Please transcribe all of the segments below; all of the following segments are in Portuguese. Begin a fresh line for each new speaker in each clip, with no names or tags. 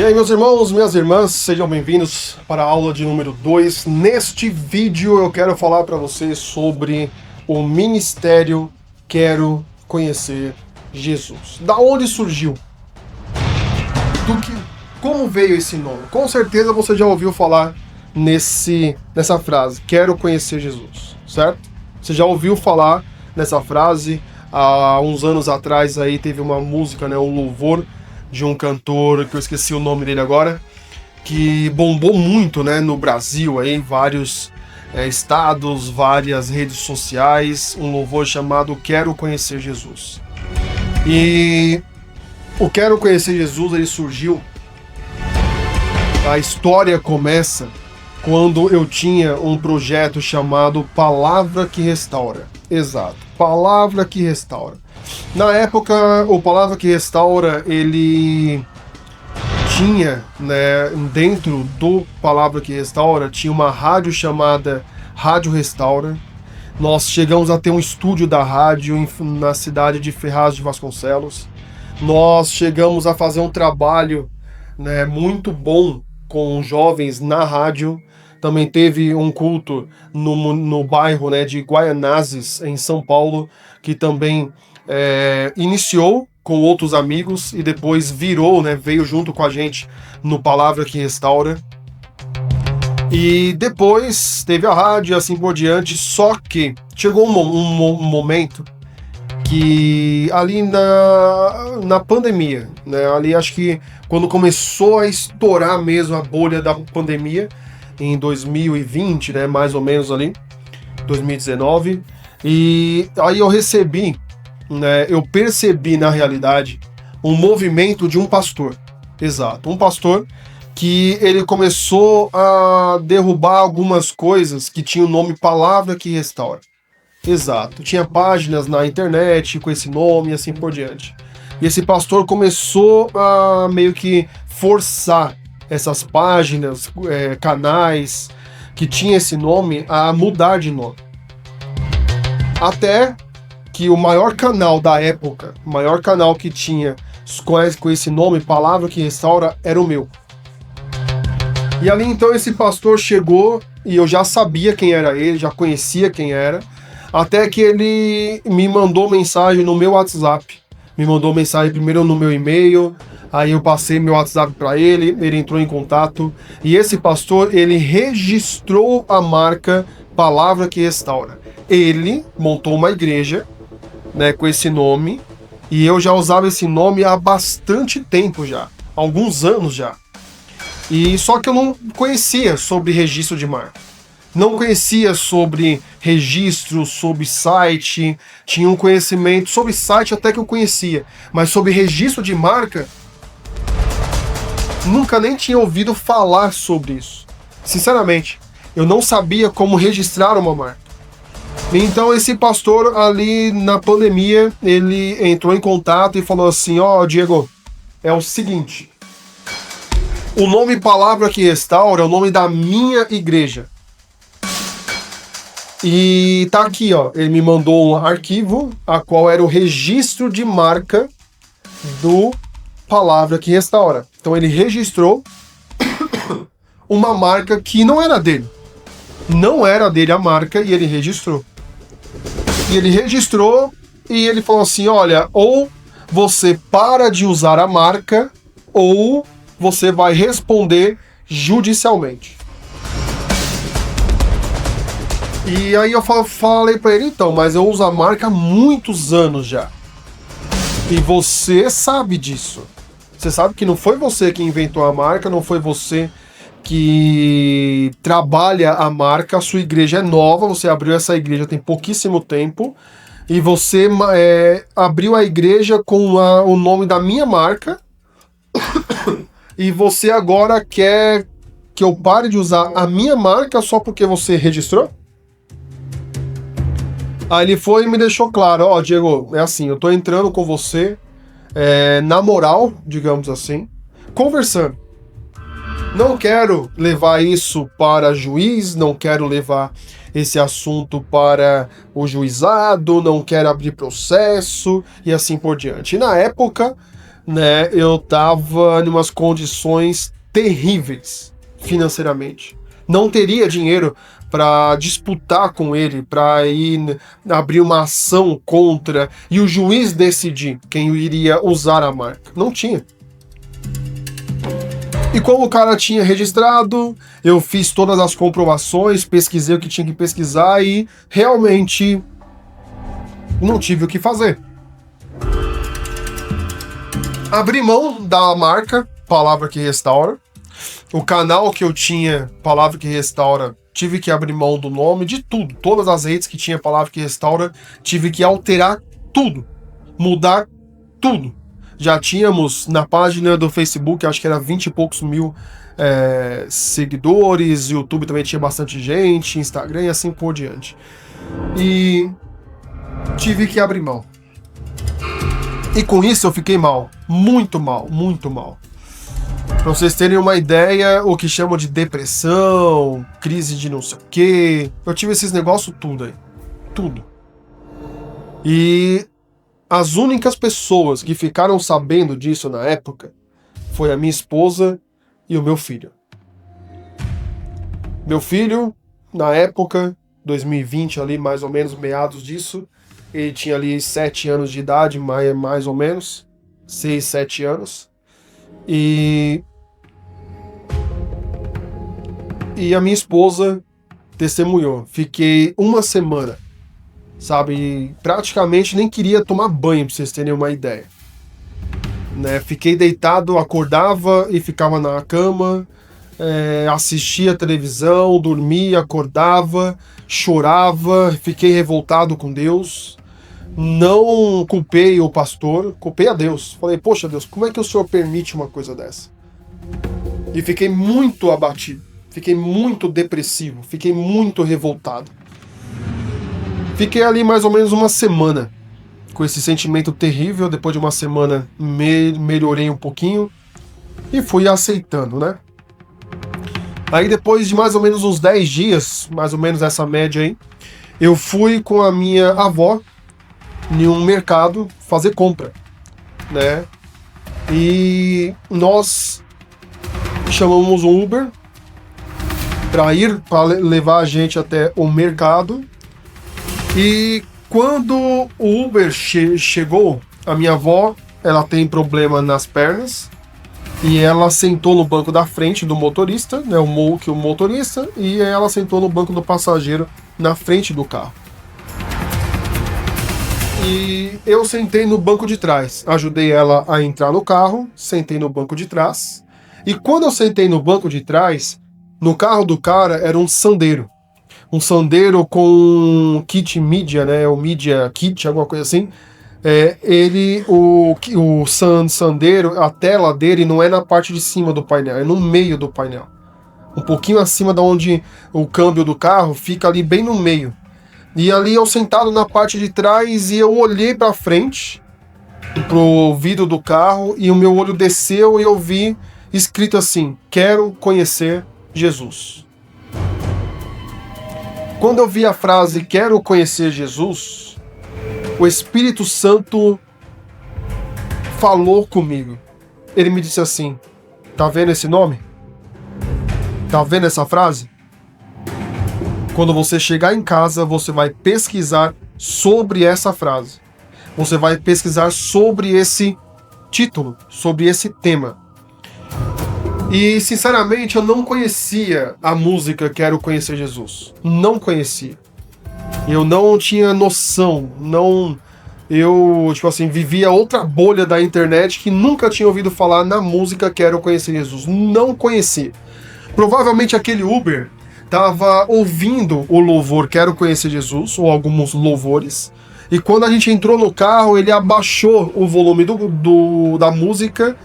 E aí, meus irmãos, minhas irmãs, sejam bem-vindos para a aula de número 2. Neste vídeo eu quero falar para vocês sobre o ministério Quero Conhecer Jesus. Da onde surgiu? Como veio esse nome? Com certeza você já ouviu falar nessa frase, Quero Conhecer Jesus, certo? Você já ouviu falar nessa frase? Há uns anos atrás aí teve uma música, um louvor de um cantor, que eu esqueci o nome dele agora, que bombou muito, no Brasil, aí, vários estados, várias redes sociais, um louvor chamado Quero Conhecer Jesus. E o Quero Conhecer Jesus, ele surgiu, a história começa quando eu tinha um projeto chamado Palavra que Restaura. Exato, Palavra que Restaura. Na época, o Palavra que Restaura, ele tinha, dentro do Palavra que Restaura, tinha uma rádio chamada Rádio Restaura. Nós chegamos a ter um estúdio da rádio na cidade de Ferraz de Vasconcelos. Nós chegamos a fazer um trabalho, muito bom com jovens na rádio. Também teve um culto no bairro, de Guaianazes, em São Paulo, que também iniciou com outros amigos e depois veio junto com a gente no Palavra que Restaura. E depois teve a rádio e assim por diante, só que chegou um momento que ali na pandemia, ali acho que quando começou a estourar mesmo a bolha da pandemia, em 2020, mais ou menos ali, 2019, e aí eu percebi na realidade um movimento de um pastor, exato, um pastor que ele começou a derrubar algumas coisas que tinham o nome Palavra que Restaura, exato, tinha páginas na internet com esse nome e assim por diante, e esse pastor começou a meio que forçar essas páginas, canais que tinha esse nome a mudar de nome. Até que o maior canal da época, o maior canal que tinha com esse nome, Palavra que Restaura, era o meu. E ali então esse pastor chegou e eu já sabia quem era ele, já conhecia quem era, até que ele me mandou mensagem no meu WhatsApp. Me mandou mensagem primeiro no meu e-mail, aí eu passei meu WhatsApp para ele, ele entrou em contato, e esse pastor, ele registrou a marca Palavra que Restaura. Ele montou uma igreja, com esse nome, e eu já usava esse nome há bastante tempo já, alguns anos já. E só que eu não conhecia sobre registro de marca. Não conhecia sobre registro, sobre site, tinha um conhecimento sobre site até que eu conhecia, mas sobre registro de marca, nunca nem tinha ouvido falar sobre isso. Sinceramente, eu não sabia como registrar uma marca. Então esse pastor ali na pandemia, ele entrou em contato e falou assim, Diego, é o seguinte, o nome Palavra que Restaura é o nome da minha igreja. E tá aqui, ele me mandou um arquivo, a qual era o registro de marca do Palavra que Restaura. Então ele registrou uma marca que não era dele. Não era dele a marca e ele registrou. E ele registrou e ele falou assim, olha, ou você para de usar a marca ou você vai responder judicialmente. E aí eu falei pra ele, então, mas eu uso a marca há muitos anos já. E você sabe disso. Você sabe que não foi você que inventou a marca, não foi você que trabalha a marca, a sua igreja é nova, você abriu essa igreja tem pouquíssimo tempo, e você abriu a igreja com o nome da minha marca, e você agora quer que eu pare de usar a minha marca só porque você registrou? Aí ele foi e me deixou claro, Diego, é assim, eu tô entrando com você na moral, digamos assim, conversando. Não quero levar isso para juiz, não quero levar esse assunto para o juizado, não quero abrir processo e assim por diante. E na época, né, eu tava em umas condições terríveis financeiramente. Não teria dinheiro para disputar com ele, para ir abrir uma ação contra e o juiz decidir quem iria usar a marca. Não tinha. E como o cara tinha registrado, eu fiz todas as comprovações, pesquisei o que tinha que pesquisar e realmente não tive o que fazer. Abri mão da marca Palavra que Restaura. O canal que eu tinha, Palavra que Restaura, tive que abrir mão do nome, de tudo. Todas as redes que tinha Palavra que Restaura, tive que alterar tudo. Mudar tudo. Já tínhamos na página do Facebook, acho que era 20 e poucos mil seguidores, YouTube também tinha bastante gente, Instagram e assim por diante. E tive que abrir mão. E com isso eu fiquei mal, muito mal, muito mal. Pra vocês terem uma ideia, o que chamam de depressão, crise de não sei o quê, eu tive esses negócios tudo aí, tudo. E as únicas pessoas que ficaram sabendo disso na época foi a minha esposa e o meu filho. Meu filho, na época, 2020 ali, mais ou menos, meados disso, ele tinha ali 7 anos de idade, mais ou menos, 6, 7 anos. E a minha esposa testemunhou. Fiquei uma semana, sabe? Praticamente nem queria tomar banho, pra vocês terem uma ideia. Né? Fiquei deitado, acordava e ficava na cama, assistia televisão, dormia, acordava, chorava, fiquei revoltado com Deus. Não culpei o pastor, culpei a Deus. Falei, poxa Deus, como é que o Senhor permite uma coisa dessa? E fiquei muito abatido, fiquei muito depressivo, fiquei muito revoltado. Fiquei ali mais ou menos uma semana com esse sentimento terrível. Depois de uma semana melhorei um pouquinho e fui aceitando, né? Aí depois de mais ou menos uns 10 dias, mais ou menos essa média aí, eu fui com a minha avó em um mercado fazer compra, né? E nós chamamos um Uber para levar a gente até o mercado. E quando o Uber chegou, a minha avó, ela tem problema nas pernas e ela sentou no banco da frente do motorista, né? O motorista, e ela sentou no banco do passageiro na frente do carro. E eu sentei no banco de trás, ajudei ela a entrar no carro, sentei no banco de trás. E quando eu sentei no banco de trás, no carro do cara era um Sandero. Um Sandero com kit mídia, né? O Media Kit, alguma coisa assim. O Sandero, a tela dele não é na parte de cima do painel, é no meio do painel. Um pouquinho acima de onde o câmbio do carro fica ali bem no meio. E ali eu sentado na parte de trás e eu olhei para frente, pro vidro do carro, e o meu olho desceu e eu vi escrito assim: quero conhecer Jesus. Quando eu vi a frase quero conhecer Jesus, o Espírito Santo falou comigo. Ele me disse assim: tá vendo esse nome? Tá vendo essa frase? Quando você chegar em casa, você vai pesquisar sobre essa frase. Você vai pesquisar sobre esse título, sobre esse tema. E, sinceramente, eu não conhecia a música Quero Conhecer Jesus. Não conhecia. Eu não tinha noção. Eu vivia outra bolha da internet que nunca tinha ouvido falar na música Quero Conhecer Jesus. Não conhecia. Provavelmente aquele Uber estava ouvindo o louvor Quero Conhecer Jesus, ou alguns louvores, e quando a gente entrou no carro, ele abaixou o volume da música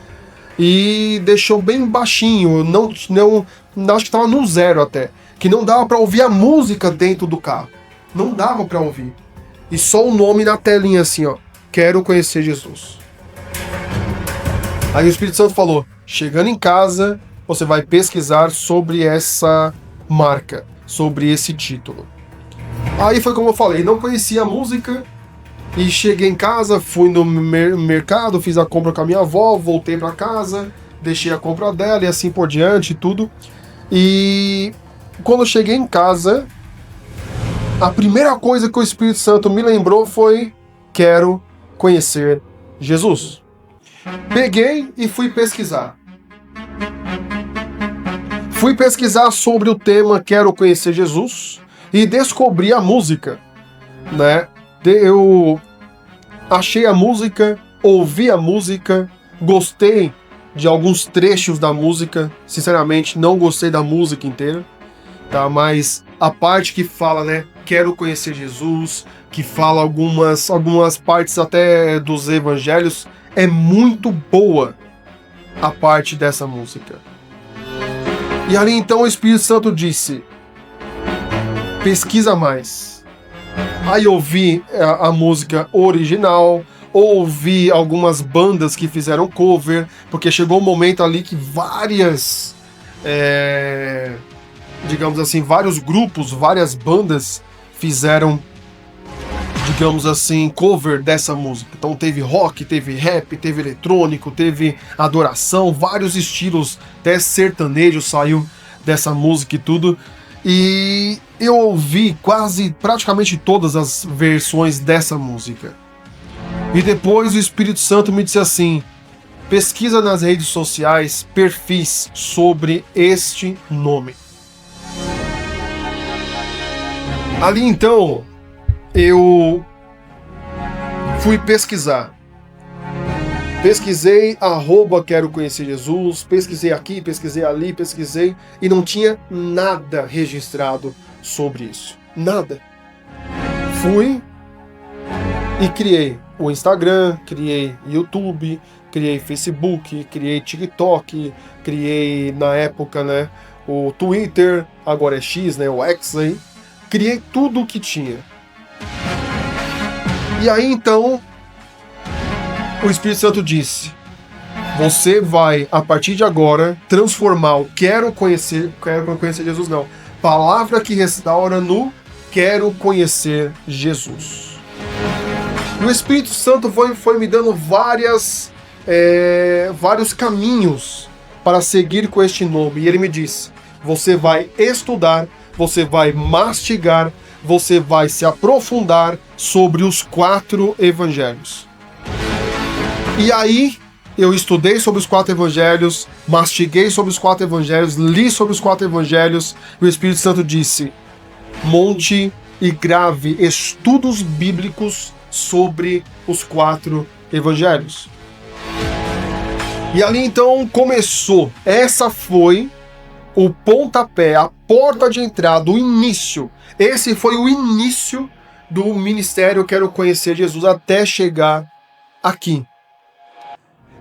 e deixou bem baixinho, não acho que estava no 0 até, que não dava para ouvir a música dentro do carro, não dava para ouvir, e só o nome na telinha assim, ó, Quero Conhecer Jesus. Aí o Espírito Santo falou: chegando em casa, você vai pesquisar sobre essa marca, sobre esse título. Aí foi como eu falei, não conhecia a música, E cheguei em casa, fui no mercado, fiz a compra com a minha avó, voltei para casa, deixei a compra dela e assim por diante, tudo. E quando eu cheguei em casa, a primeira coisa que o Espírito Santo me lembrou foi: quero conhecer Jesus. Peguei e fui pesquisar. Fui pesquisar sobre o tema Quero Conhecer Jesus e descobri a música, né? Eu achei a música, ouvi a música, gostei de alguns trechos da música. Sinceramente, não gostei da música inteira, tá? Mas a parte que fala, né? Quero conhecer Jesus, que fala algumas partes até dos evangelhos, é muito boa a parte dessa música. E ali então o Espírito Santo disse: pesquisa mais. Aí ouvi a música original, ouvi algumas bandas que fizeram cover, porque chegou um momento ali que várias, digamos assim, vários grupos, várias bandas fizeram, digamos assim, cover dessa música. Então teve rock, teve rap, teve eletrônico, teve adoração, vários estilos, até sertanejo saiu dessa música e tudo. E eu ouvi praticamente todas as versões dessa música. E depois o Espírito Santo me disse assim: pesquisa nas redes sociais perfis sobre este nome. Ali então eu fui pesquisar. Pesquisei @quero conhecer Jesus, pesquisei aqui, pesquisei ali, pesquisei e não tinha nada registrado sobre isso. Nada. Fui e criei o Instagram, criei YouTube, criei Facebook, criei TikTok, criei na época, né, o Twitter, agora é X, né, o X aí. Criei tudo o que tinha. E aí então o Espírito Santo disse: você vai, a partir de agora, transformar o quero conhecer Jesus não, palavra que restaura, no quero conhecer Jesus. E o Espírito Santo foi me dando vários caminhos para seguir com este nome. E ele me disse: você vai estudar, você vai mastigar, você vai se aprofundar sobre os 4 evangelhos. E aí, eu estudei sobre os 4 evangelhos, mastiguei sobre os 4 evangelhos, li sobre os 4 evangelhos, e o Espírito Santo disse: monte e grave estudos bíblicos sobre os 4 evangelhos. E ali então começou. Essa foi o pontapé, a porta de entrada, o início. Esse foi o início do ministério Quero Conhecer Jesus até chegar aqui.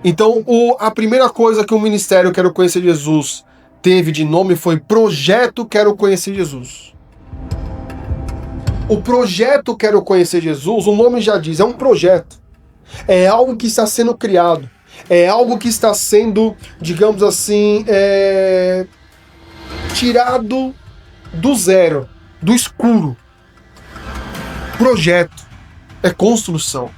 Então, a primeira coisa que o ministério Quero Conhecer Jesus teve de nome foi Projeto Quero Conhecer Jesus. O projeto Quero Conhecer Jesus, o nome já diz, é um projeto. É algo que está sendo criado. É algo que está sendo, digamos assim, tirado do zero, do escuro. Projeto é construção.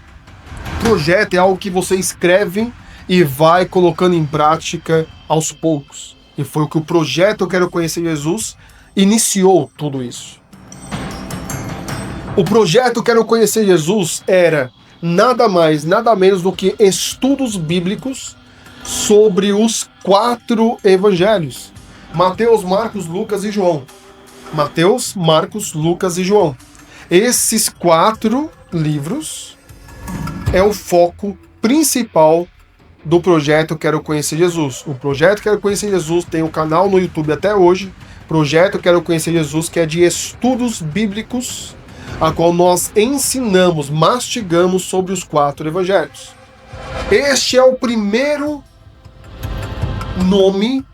Projeto é algo que você escreve e vai colocando em prática aos poucos. E foi o que o projeto Quero Conhecer Jesus iniciou tudo isso. O projeto Quero Conhecer Jesus era nada mais, nada menos do que estudos bíblicos sobre os 4 evangelhos: Mateus, Marcos, Lucas e João. Mateus, Marcos, Lucas e João. Esses 4 livros é o foco principal do projeto Quero Conhecer Jesus. O projeto Quero Conhecer Jesus tem um canal no YouTube até hoje, projeto Quero Conhecer Jesus, que é de estudos bíblicos, a qual nós ensinamos, mastigamos sobre os 4 evangelhos. Este é o primeiro nome,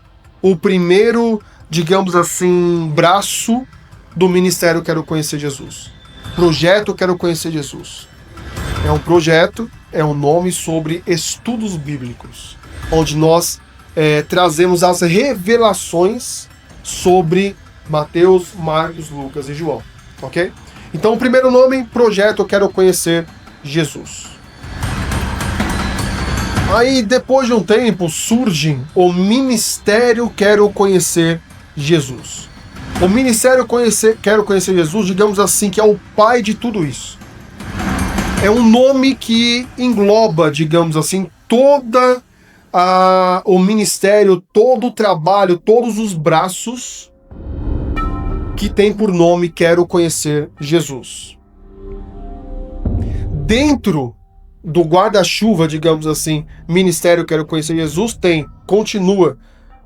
o primeiro, digamos assim, braço do ministério Quero Conhecer Jesus. Projeto Quero Conhecer Jesus. É um projeto, é um nome sobre estudos bíblicos, onde nós trazemos as revelações sobre Mateus, Marcos, Lucas e João, ok? Então o primeiro nome, Projeto Quero Conhecer Jesus. Aí, depois de um tempo, surge o ministério Quero Conhecer Jesus. O ministério Quero Conhecer Jesus, digamos assim, que é o pai de tudo isso. É um nome que engloba, digamos assim, toda o ministério, todo o trabalho, todos os braços que tem por nome Quero Conhecer Jesus. Dentro do guarda-chuva, digamos assim, Ministério Quero Conhecer Jesus, continua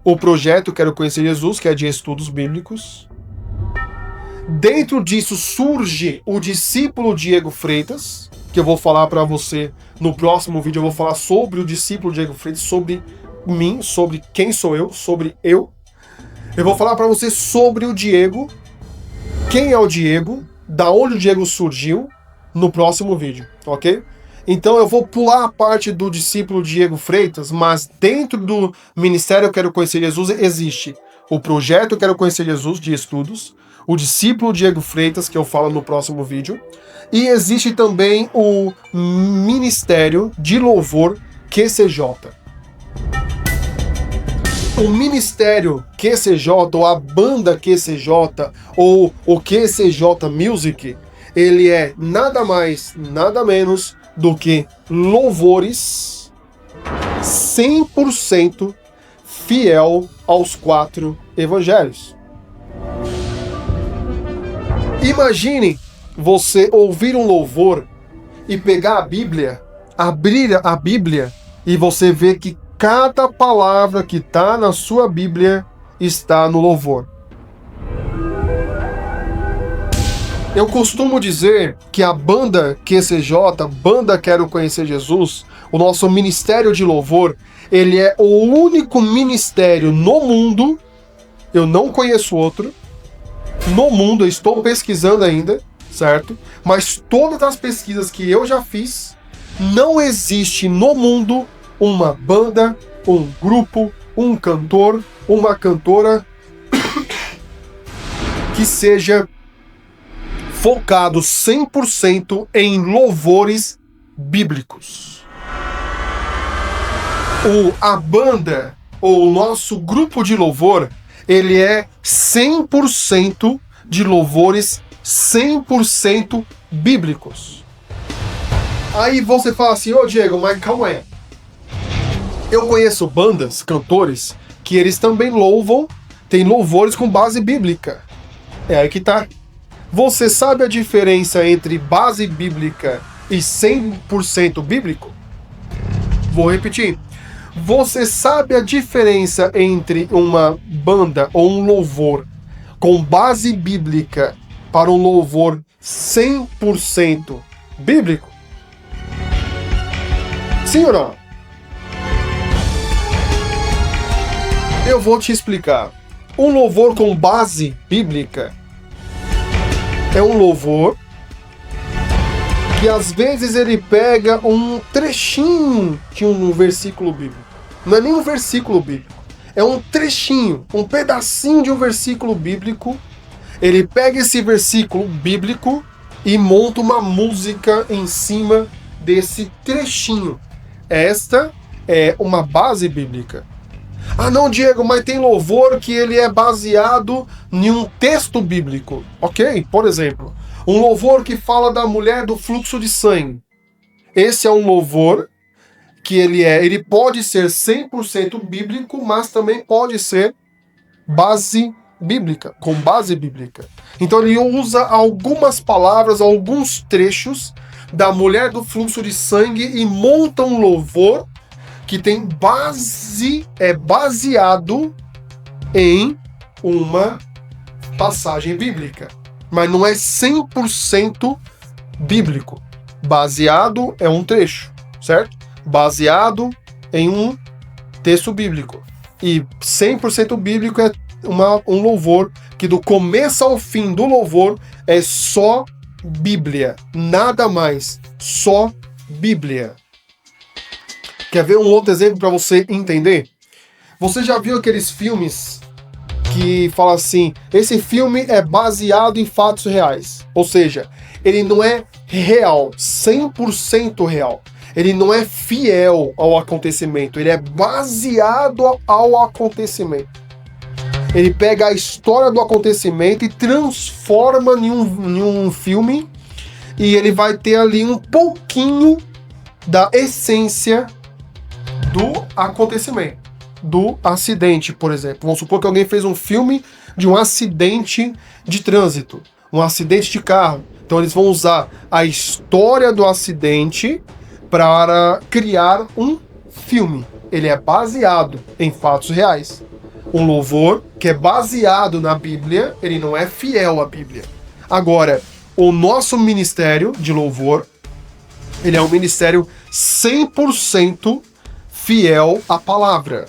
o projeto Quero Conhecer Jesus, que é de estudos bíblicos. Dentro disso surge o discípulo Diego Freitas, que eu vou falar para você no próximo vídeo. Eu vou falar sobre o discípulo Diego Freitas, sobre mim, sobre quem sou eu, sobre eu. Eu vou falar para você sobre o Diego, quem é o Diego, da onde o Diego surgiu, no próximo vídeo, ok? Então eu vou pular a parte do discípulo Diego Freitas, mas dentro do Ministério Quero Conhecer Jesus existe o projeto Quero Conhecer Jesus de estudos, o discípulo Diego Freitas, que eu falo no próximo vídeo, e existe também o Ministério de Louvor QCJ. O Ministério QCJ, ou a banda QCJ, ou o QCJ Music, ele é nada mais, nada menos do que louvores 100% fiel aos 4 evangelhos. Imagine você ouvir um louvor e pegar a Bíblia, abrir a Bíblia e você ver que cada palavra que está na sua Bíblia está no louvor. Eu costumo dizer que a banda QCJ, Banda Quero Conhecer Jesus, o nosso ministério de louvor, ele é o único ministério no mundo, eu não conheço outro, no mundo, eu estou pesquisando ainda, certo? Mas todas as pesquisas que eu já fiz, não existe no mundo uma banda, um grupo, um cantor, uma cantora que seja focado 100% em louvores bíblicos. A banda, ou o nosso grupo de louvor, ele é 100% de louvores 100% bíblicos. Aí você fala assim, ô Diego, mas calma aí. Eu conheço bandas, cantores, que eles também louvam, tem louvores com base bíblica. É aí que tá. Você sabe a diferença entre base bíblica e 100% bíblico? Vou repetir. Você sabe a diferença entre uma banda ou um louvor com base bíblica para um louvor 100% bíblico? Sim ou não? Eu vou te explicar. Um louvor com base bíblica é um louvor que às vezes ele pega um trechinho de um versículo bíblico. Não é nem um versículo bíblico. É um trechinho, um pedacinho de um versículo bíblico. Ele pega esse versículo bíblico e monta uma música em cima desse trechinho. Esta é uma base bíblica. Ah não, Diego, mas tem louvor que ele é baseado em um texto bíblico. Ok, por exemplo, um louvor que fala da mulher do fluxo de sangue. Esse é um louvor que ele pode ser 100% bíblico, mas também pode ser base bíblica, com base bíblica. Então ele usa algumas palavras, alguns trechos da mulher do fluxo de sangue e monta um louvor que tem baseado em uma passagem bíblica, mas não é 100% bíblico. Baseado é um trecho, certo? Baseado em um texto bíblico. E 100% bíblico é um louvor que do começo ao fim do louvor é só Bíblia, nada mais, só Bíblia. Quer ver um outro exemplo para você entender? Você já viu aqueles filmes que fala assim, esse filme é baseado em fatos reais. Ou seja, ele não é real, 100% real. Ele não é fiel ao acontecimento, ele é baseado ao acontecimento. Ele pega a história do acontecimento e transforma em um filme, e ele vai ter ali um pouquinho da essência do acontecimento, do acidente, por exemplo. Vamos supor que alguém fez um filme de um acidente de trânsito, um acidente de carro. Então eles vão usar a história do acidente para criar um filme. Ele é baseado em fatos reais. Um louvor que é baseado na Bíblia, ele não é fiel à Bíblia. Agora, o nosso ministério de louvor, ele é um ministério 100% fiel à palavra.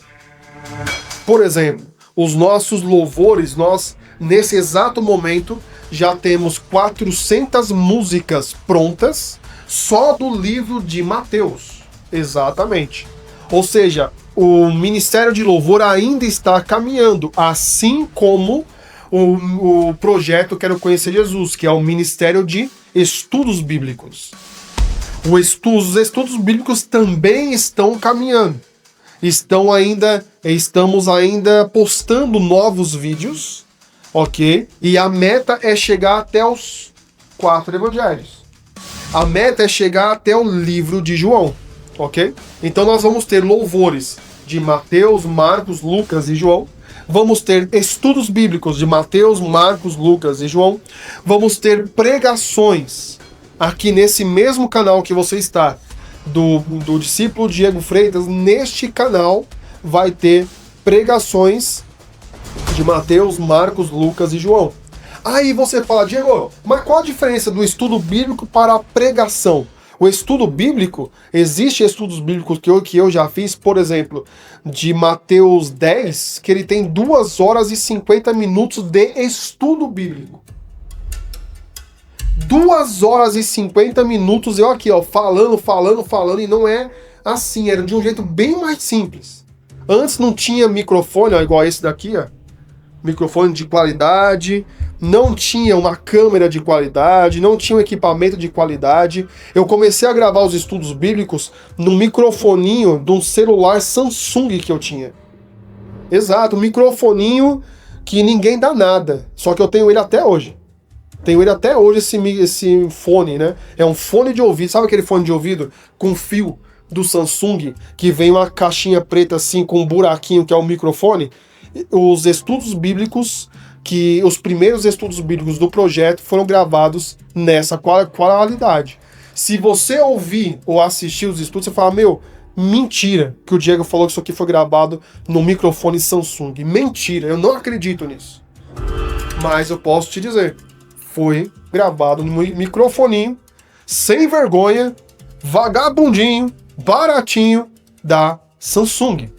Por exemplo, os nossos louvores, nós, nesse exato momento, já temos 400 músicas prontas só do livro de Mateus. Exatamente. Ou seja, o ministério de louvor ainda está caminhando, assim como o projeto Quero Conhecer Jesus, que é o ministério de estudos bíblicos. Os estudos bíblicos também estão caminhando. Estamos ainda postando novos vídeos, ok? E a meta é chegar até os 4 evangelhos. A meta é chegar até o livro de João, ok? Então nós vamos ter louvores de Mateus, Marcos, Lucas e João. Vamos ter estudos bíblicos de Mateus, Marcos, Lucas e João. Vamos ter pregações aqui nesse mesmo canal que você está, do discípulo Diego Freitas. Neste canal vai ter pregações de Mateus, Marcos, Lucas e João. Aí você fala, Diego, mas qual a diferença do estudo bíblico para a pregação? O estudo bíblico, existe estudos bíblicos que eu já fiz, por exemplo, de Mateus 10, que ele tem 2 horas e 50 minutos de estudo bíblico. 2 horas e 50 minutos, eu aqui, ó, falando, e não é assim, era de um jeito bem mais simples. Antes não tinha microfone, ó, igual esse daqui, ó, microfone de qualidade, não tinha uma câmera de qualidade, não tinha um equipamento de qualidade. Eu comecei a gravar os estudos bíblicos num microfoninho de um celular Samsung que eu tinha. Exato, um microfoninho que ninguém dá nada, só que eu tenho ele até hoje. Tenho ele até hoje, esse fone, né? É um fone de ouvido, sabe aquele fone de ouvido com fio do Samsung, que vem uma caixinha preta assim com um buraquinho que é o microfone? Os estudos bíblicos, os primeiros estudos bíblicos do projeto foram gravados nessa qualidade. Se você ouvir ou assistir os estudos, você fala, meu, mentira que o Diego falou que isso aqui foi gravado no microfone Samsung. Mentira, eu não acredito nisso. Mas eu posso te dizer, foi gravado no microfoninho, sem vergonha, vagabundinho, baratinho, da Samsung.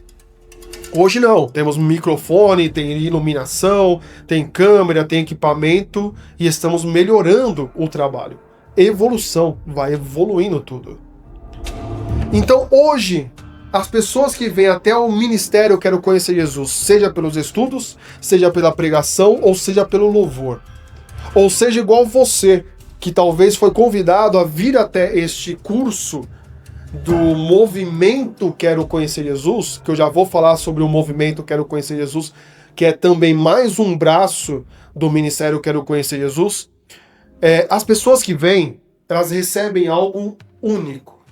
Hoje não, temos microfone, tem iluminação, tem câmera, tem equipamento e estamos melhorando o trabalho. Evolução, vai evoluindo tudo. Então hoje, as pessoas que vêm até o ministério Quero Conhecer Jesus, seja pelos estudos, seja pela pregação ou seja pelo louvor, ou seja igual você, que talvez foi convidado a vir até este curso do movimento Quero Conhecer Jesus, que eu já vou falar sobre o movimento Quero Conhecer Jesus, que é também mais um braço do Ministério Quero Conhecer Jesus. As pessoas que vêm, elas recebem algo único.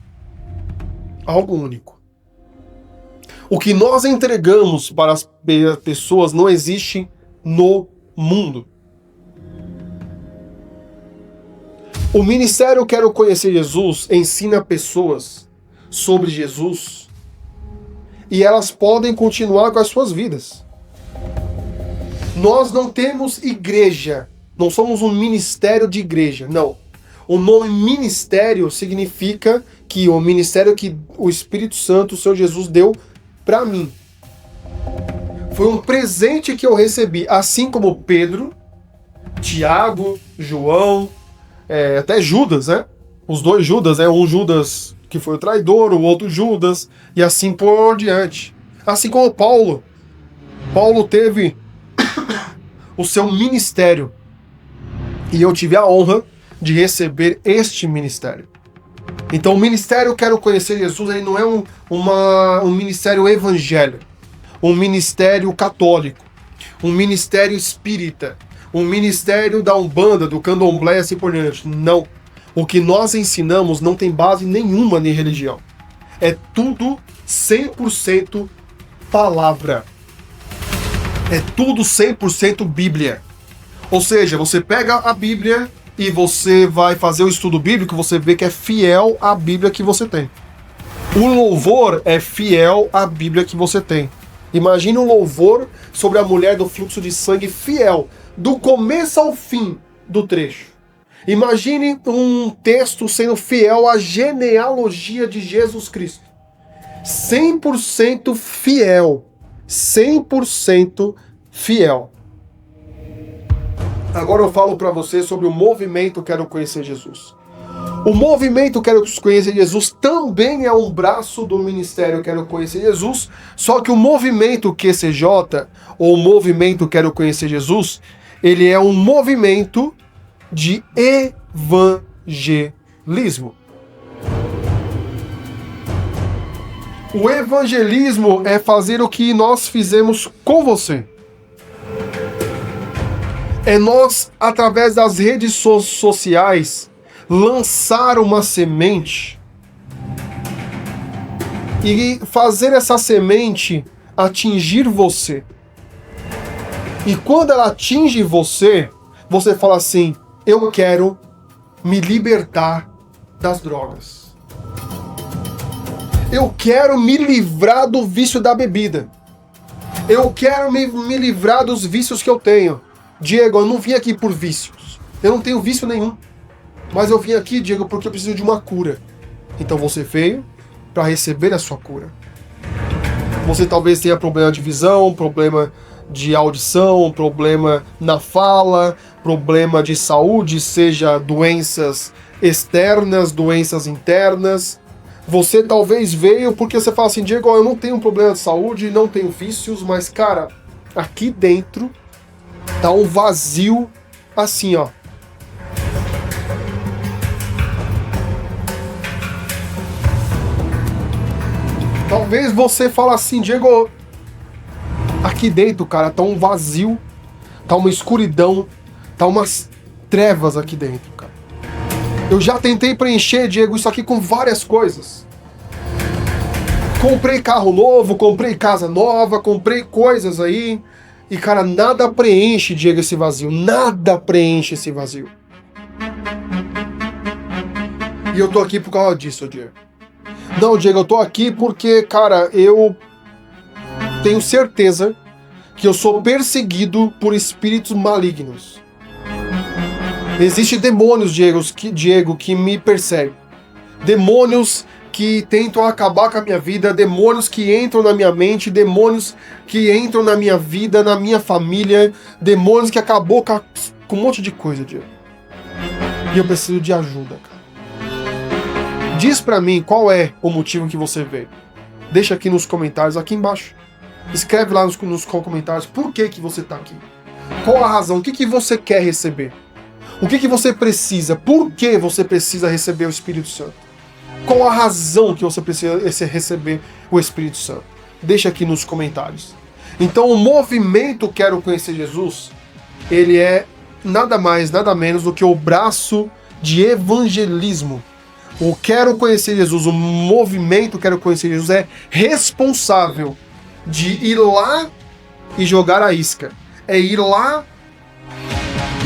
Algo único. O que nós entregamos para as pessoas não existe no mundo. O Ministério Quero Conhecer Jesus ensina pessoas sobre Jesus e elas podem continuar com as suas vidas. Nós não temos igreja, não somos um ministério de igreja, não. O nome ministério significa que o ministério que o Espírito Santo, o Senhor Jesus, deu para mim. Foi um presente que eu recebi, assim como Pedro, Tiago, João, até Judas, né? Os 2 Judas, né? Um Judas que foi o traidor, o outro Judas, e assim por diante. Assim como Paulo. Paulo teve o seu ministério. E eu tive a honra de receber este ministério. Então, o ministério Quero Conhecer Jesus, ele não é um ministério evangélico, um ministério católico, um ministério espírita, um ministério da Umbanda, do Candomblé e assim por diante. Não. O que nós ensinamos não tem base nenhuma em religião. É tudo 100% palavra. É tudo 100% Bíblia. Ou seja, você pega a Bíblia e você vai fazer o estudo bíblico, você vê que é fiel à Bíblia que você tem. O louvor é fiel à Bíblia que você tem. Imagine um louvor sobre a mulher do fluxo de sangue fiel, do começo ao fim do trecho. Imagine um texto sendo fiel à genealogia de Jesus Cristo. 100% fiel. 100% fiel. Agora eu falo para você sobre o movimento Quero Conhecer Jesus. O movimento Quero Conhecer Jesus também é um braço do ministério Quero Conhecer Jesus, só que o movimento QCJ, ou o movimento Quero Conhecer Jesus, ele é um movimento de evangelismo. O evangelismo é fazer o que nós fizemos com você. É nós, através das redes sociais, lançar uma semente e fazer essa semente atingir você. E quando ela atinge você, você fala assim: eu quero me libertar das drogas. Eu quero me livrar do vício da bebida. Eu quero me livrar dos vícios que eu tenho. Diego, eu não vim aqui por vícios. Eu não tenho vício nenhum. Mas eu vim aqui, Diego, porque eu preciso de uma cura. Então você veio para receber a sua cura. Você talvez tenha problema de visão, problema de audição, problema na fala, problema de saúde, seja doenças externas, doenças internas. Você talvez veio porque você fala assim: Diego, eu não tenho problema de saúde, não tenho vícios, mas cara, aqui dentro tá um vazio assim, ó. Talvez você fale assim: Diego, aqui dentro, cara, tá um vazio, tá uma escuridão, tá umas trevas aqui dentro, cara. Eu já tentei preencher, Diego, isso aqui com várias coisas. Comprei carro novo, comprei casa nova, comprei coisas aí. E, cara, nada preenche, Diego, esse vazio. Nada preenche esse vazio. E eu tô aqui por causa disso, Diego. Não, Diego, eu tô aqui porque, cara, eu tenho certeza que eu sou perseguido por espíritos malignos. Existem demônios, Diego, que me perseguem. Demônios que tentam acabar com a minha vida, demônios que entram na minha mente, demônios que entram na minha vida, na minha família, demônios que acabou com um monte de coisa, Diego. E eu preciso de ajuda, cara. Diz pra mim qual é o motivo que você veio. Deixa aqui nos comentários, aqui embaixo. Escreve lá nos comentários por que você tá aqui. Qual a razão? O que você quer receber? O que você precisa? Por que você precisa receber o Espírito Santo? Qual a razão que você precisa receber o Espírito Santo? Deixa aqui nos comentários. Então, o movimento Quero Conhecer Jesus, ele é nada mais, nada menos do que o braço de evangelismo. O Quero Conhecer Jesus, o movimento Quero Conhecer Jesus é responsável de ir lá e jogar a isca. É ir lá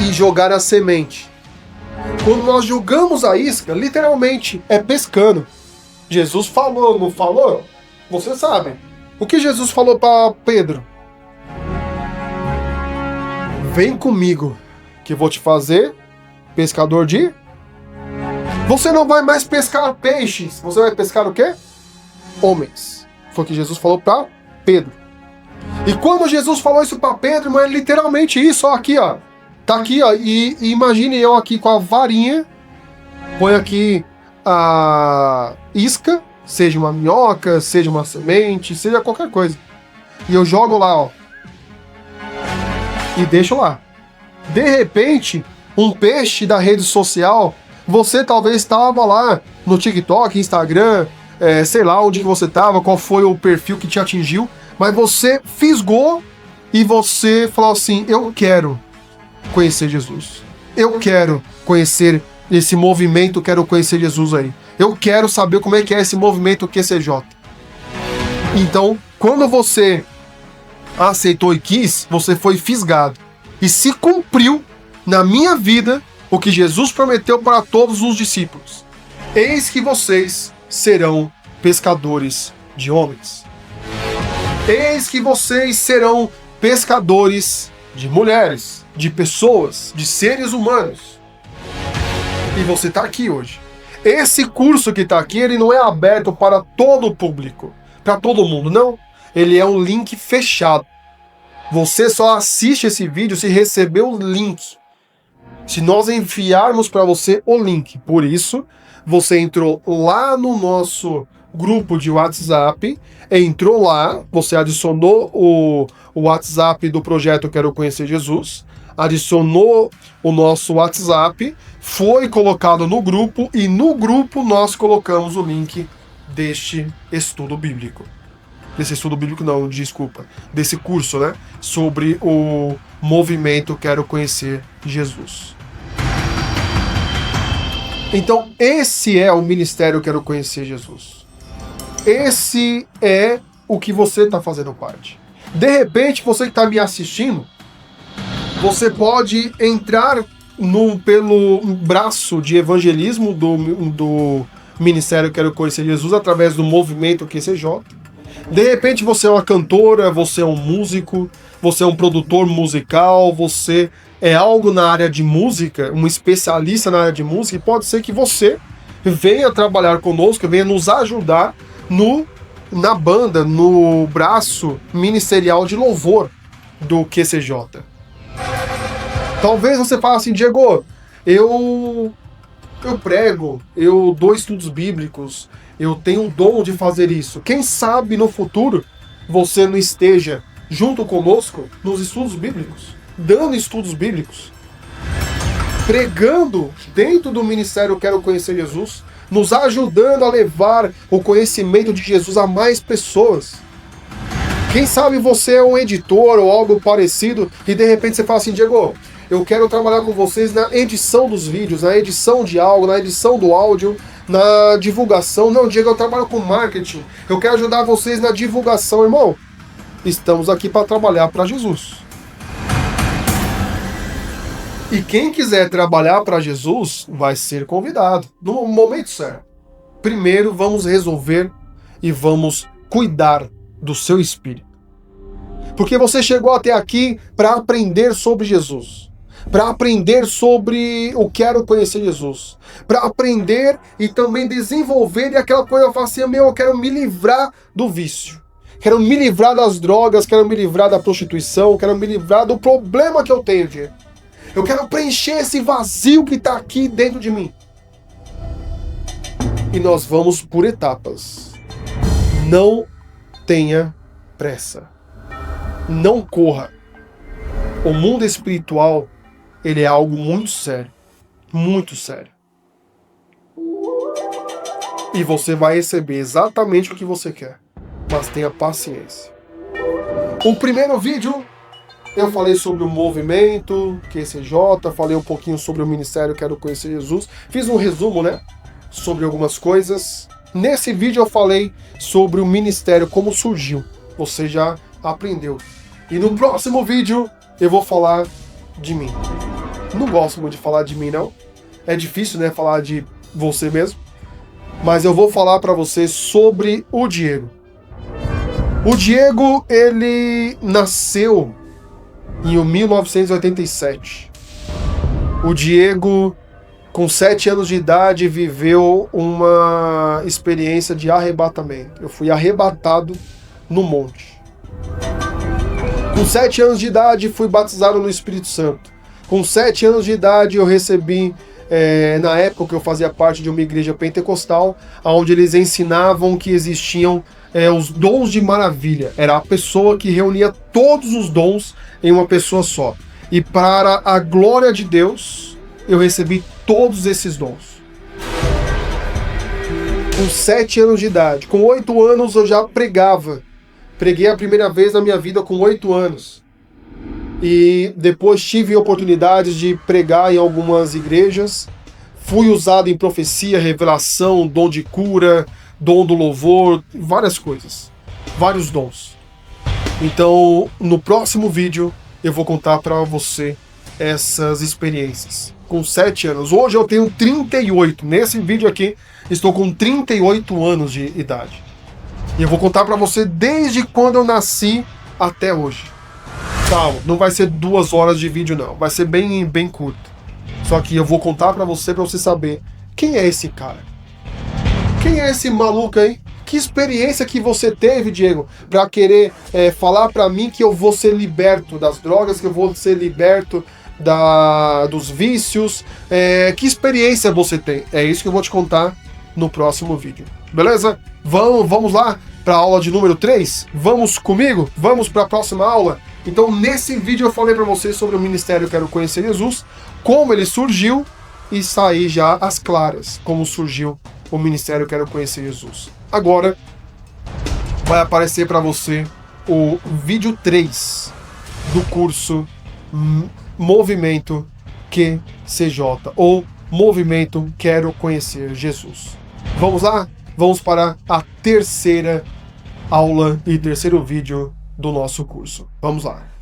e jogar a semente. Quando nós jogamos a isca, literalmente, é pescando. Jesus falou, não falou? Você sabe. O que Jesus falou para Pedro? Vem comigo, que eu vou te fazer pescador de... Você não vai mais pescar peixes. Você vai pescar o quê? Homens. Foi o que Jesus falou para Pedro. E quando Jesus falou isso para Pedro, mas é literalmente isso, ó, aqui, ó. Tá aqui, ó, e imagine eu aqui com a varinha, põe aqui a isca, seja uma minhoca, seja uma semente, seja qualquer coisa. E eu jogo lá, ó. e deixo lá. De repente, um peixe da rede social, você talvez estava lá no TikTok, Instagram, sei lá onde que você estava, qual foi o perfil que te atingiu, mas você fisgou e você falou assim: eu quero conhecer Jesus. Eu quero conhecer esse movimento, quero conhecer Jesus aí. Eu quero saber como é que é esse movimento QCJ. Então, quando você aceitou e quis, você foi fisgado. E se cumpriu na minha vida o que Jesus prometeu para todos os discípulos. Eis que vocês serão pescadores de homens. Eis que vocês serão pescadores de mulheres, de pessoas, de seres humanos. E você está aqui hoje. Esse curso que está aqui, ele não é aberto para todo o público, para todo mundo, não. Ele é um link fechado. Você só assiste esse vídeo se receber o link. Se nós enviarmos para você o link. Por isso, você entrou lá no nosso grupo de WhatsApp, entrou lá, você adicionou o WhatsApp do projeto Quero Conhecer Jesus, adicionou o nosso WhatsApp, foi colocado no grupo e no grupo nós colocamos o link deste estudo bíblico. Desse estudo bíblico não, desculpa. Desse curso, né? Sobre o movimento Quero Conhecer Jesus. Então, esse é o ministério Quero Conhecer Jesus. Esse é o que você está fazendo parte. De repente, você que está me assistindo, você pode entrar pelo braço de evangelismo do Ministério Quero Conhecer Jesus através do movimento QCJ. De repente você é uma cantora, você é um músico, você é um produtor musical, você é algo na área de música, um especialista na área de música, e pode ser que você venha trabalhar conosco, venha nos ajudar na banda, no braço ministerial de louvor do QCJ. Talvez você fale assim: Diego, eu prego, eu dou estudos bíblicos, eu tenho o dom de fazer isso. Quem sabe no futuro você não esteja junto conosco nos estudos bíblicos, dando estudos bíblicos, pregando dentro do ministério Quero Conhecer Jesus, nos ajudando a levar o conhecimento de Jesus a mais pessoas. Quem sabe você é um editor ou algo parecido e de repente você fala assim: Diego, eu quero trabalhar com vocês na edição dos vídeos, na edição de algo, na edição do áudio, na divulgação. Não, Diego, eu trabalho com marketing. Eu quero ajudar vocês na divulgação, irmão. Estamos aqui para trabalhar para Jesus. E quem quiser trabalhar para Jesus vai ser convidado no momento certo. Primeiro vamos resolver e vamos cuidar do seu espírito. Porque você chegou até aqui para aprender sobre Jesus, para aprender sobre o Quero Conhecer Jesus, para aprender e também desenvolver, e aquela coisa eu falo assim: eu quero me livrar do vício, quero me livrar das drogas, quero me livrar da prostituição, quero me livrar do problema que eu tenho, Diego. Eu quero preencher esse vazio que está aqui dentro de mim. E nós vamos por etapas. Não tenha pressa. Não corra. O mundo espiritual, ele é algo muito sério. Muito sério. E você vai receber exatamente o que você quer. Mas tenha paciência. O primeiro vídeo, eu falei sobre o movimento QCJ, falei um pouquinho sobre o Ministério Quero Conhecer Jesus. Fiz um resumo, né? Sobre algumas coisas. Nesse vídeo eu falei sobre o ministério, como surgiu. Você já aprendeu. E no próximo vídeo eu vou falar de mim. Não gosto muito de falar de mim, não. É difícil, né, falar de você mesmo. Mas eu vou falar para você sobre o Diego. O Diego, ele nasceu em 1987. O Diego, com 7 anos de idade, viveu uma experiência de arrebatamento. Eu fui arrebatado no monte. Com 7 anos de idade, fui batizado no Espírito Santo. Com 7 anos de idade, eu recebi, na época que eu fazia parte de uma igreja pentecostal, onde eles ensinavam que existiam os dons de maravilha. Era a pessoa que reunia todos os dons em uma pessoa só. E para a glória de Deus, eu recebi todos esses dons. Com 7 anos de idade. Com 8 anos eu já pregava. Preguei a primeira vez na minha vida com 8 anos. E depois tive oportunidades de pregar em algumas igrejas. Fui usado em profecia, revelação, dom de cura, dom do louvor, várias coisas. Vários dons. Então, no próximo vídeo, eu vou contar para você essas experiências. Com 7 anos. Hoje eu tenho 38. Nesse vídeo aqui, estou com 38 anos de idade. E eu vou contar para você desde quando eu nasci até hoje. Calma, não vai ser 2 horas de vídeo não. Vai ser bem curto. Só que eu vou contar para você saber quem é esse cara. Quem é esse maluco aí? Que experiência que você teve, Diego, para querer falar para mim que eu vou ser liberto das drogas, que eu vou ser liberto dos vícios? Que experiência você tem? É isso que eu vou te contar no próximo vídeo. Beleza? Vamos lá para a aula de número 3? Vamos comigo? Vamos para a próxima aula? Então, nesse vídeo eu falei para vocês sobre o ministério Quero Conhecer Jesus, como ele surgiu e sair já às claras, como surgiu o ministério Quero Conhecer Jesus. Agora vai aparecer para você o vídeo 3 do curso Movimento QCJ, ou Movimento Quero Conhecer Jesus. Vamos lá? Vamos para a terceira aula e terceiro vídeo do nosso curso. Vamos lá.